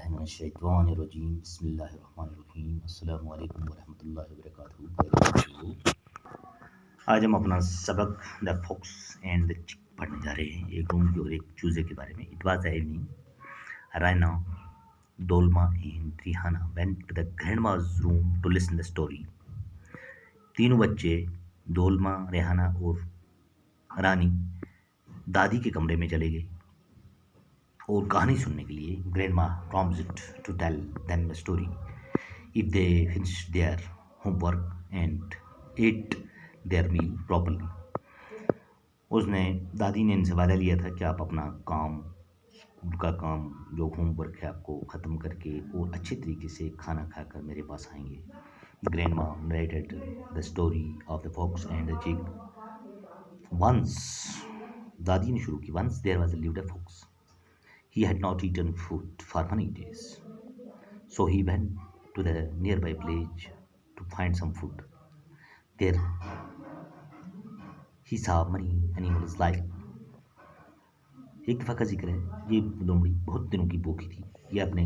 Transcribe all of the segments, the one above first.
बिस्मिल्लाहिर्रहमानिर्रहीम बिस्मिल्लाहिर्रहमानिर्रहीम अस्सलामु अलैकुम वरहमतुल्लाहि वबरकातुहू। आज हम अपना सबक द फॉक्स एंड द चिक पढ़ने जा रहे हैं। एक रूम की और एक चूजे के बारे में। It was evening. Raina, Dolma and Rihana went to the grandma's room to listen the story. तीनों बच्चे डोल्मा, रेहाना और रानी दादी के कमरे में चले गए और कहानी सुनने के लिए। Grandma promised to tell them the story if they finished their homework and ate their meal properly. उसने दादी ने इनसे वादा लिया था कि आप अपना काम, स्कूल का काम, जो होमवर्क है आपको ख़त्म करके और अच्छे तरीके से खाना खाकर मेरे पास आएंगे। Grandma narrated the story of the fox and the chick. Once, दादी ने शुरू की, once there was a little fox. He had not eaten food for many days, so he went to the nearby village to find some food. There he saw many animals like. एक दफ़ा का जिक्र है, ये लोमड़ी बहुत दिनों की भूखी थी। ये अपने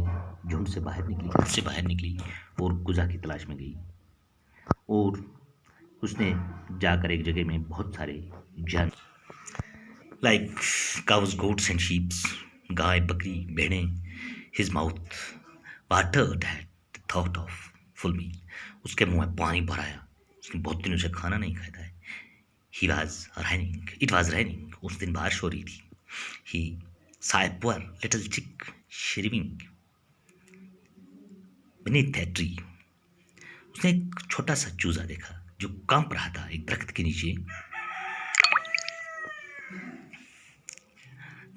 झुंड से बाहर निकली और गुज़ा की तलाश में गई और उसने जाकर एक जगह में बहुत सारे जानवर like cows, goats and sheeps, गाय, बकरी, भेड़ें। His mouth watered at the thought of full meal. उसके मुंह में पानी भर आया, उसने बहुत दिनों से खाना नहीं खाया था। He was raining, it was raining, उस दिन बारिश हो रही थी। ही saw a poor little chick shivering beneath a tree. उसने एक छोटा सा चूजा देखा जो कांप रहा था एक दरख्त के नीचे।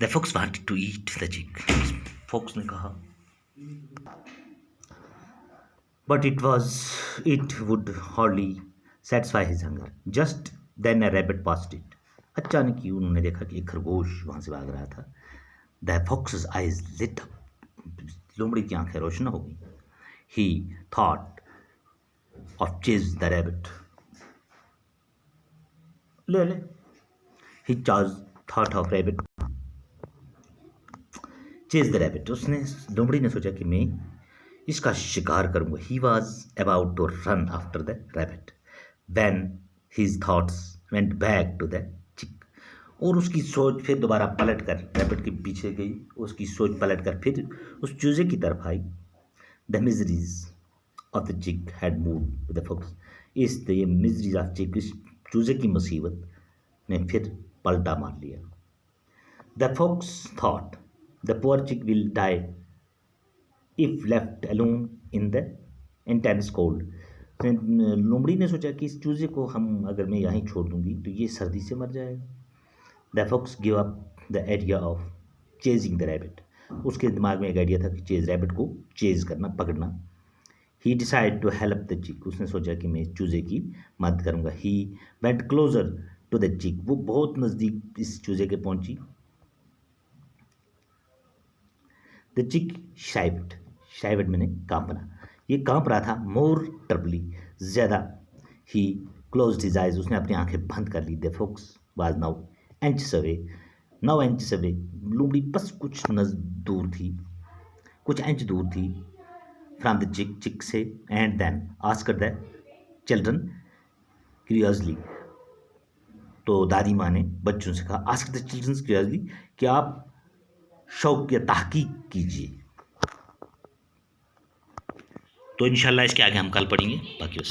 The fox wanted to eat the chick. Fox ने कहा, but it would hardly satisfy his hunger. Just then a rabbit passed it. अचानक ही उन्होंने देखा कि एक खरगोश वहां से भाग रहा था। The fox's eyes lit up. लोमड़ी की आंखें रोशन हो गई। He thought of chase the rabbit. ले He thought of rabbit. Chase the rabbit. उसने, लोमड़ी ने सोचा कि मैं इसका शिकार करूंगा। He was about to run after the rabbit when his thoughts went back to the chick. और उसकी सोच फिर दोबारा पलट कर रैबिट के पीछे गई। उसकी सोच पलट कर फिर उस चूजे की तरफ आई। The miseries of the chick had moved with the fox. इस मिजरीज ऑफ चिक, इस चूजे की मुसीबत ने फिर पलटा मार लिया। The fox thought the poor chick will die if left alone in the intense cold. लोमड़ी ने सोचा कि इस चूजे को हम अगर मैं यहीं छोड़ दूंगी तो ये सर्दी से मर जाएगा। The fox gave up the idea of chasing the rabbit. उसके दिमाग में एक आइडिया था कि चेज रैबिट को चेज करना, पकड़ना। He decided to help the chick. उसने सोचा कि मैं चूजे की मदद करूंगा। He went closer to the chick. वो बहुत नज़दीक इस चूजे के पहुंची। द चिक शाइवड मैंने कांपना, ये कांप रहा था। मोर टर्बली, ज़्यादा। ही क्लोज्ड हिज आइज, उसने अपनी आंखें बंद कर ली। The fox was now inches away, लोमड़ी बस कुछ दूर थी, कुछ इंच दूर थी फ्रॉम द चिक से। And then asked the children curiously, तो दादी माँ ने बच्चों से कहा, आस्क्ड द चिल्ड्रन क्यूरियसली, कि आप शौक या तहकीक कीजिए। तो इंशाल्लाह इसके आगे हम कल पढ़ेंगे बाकी।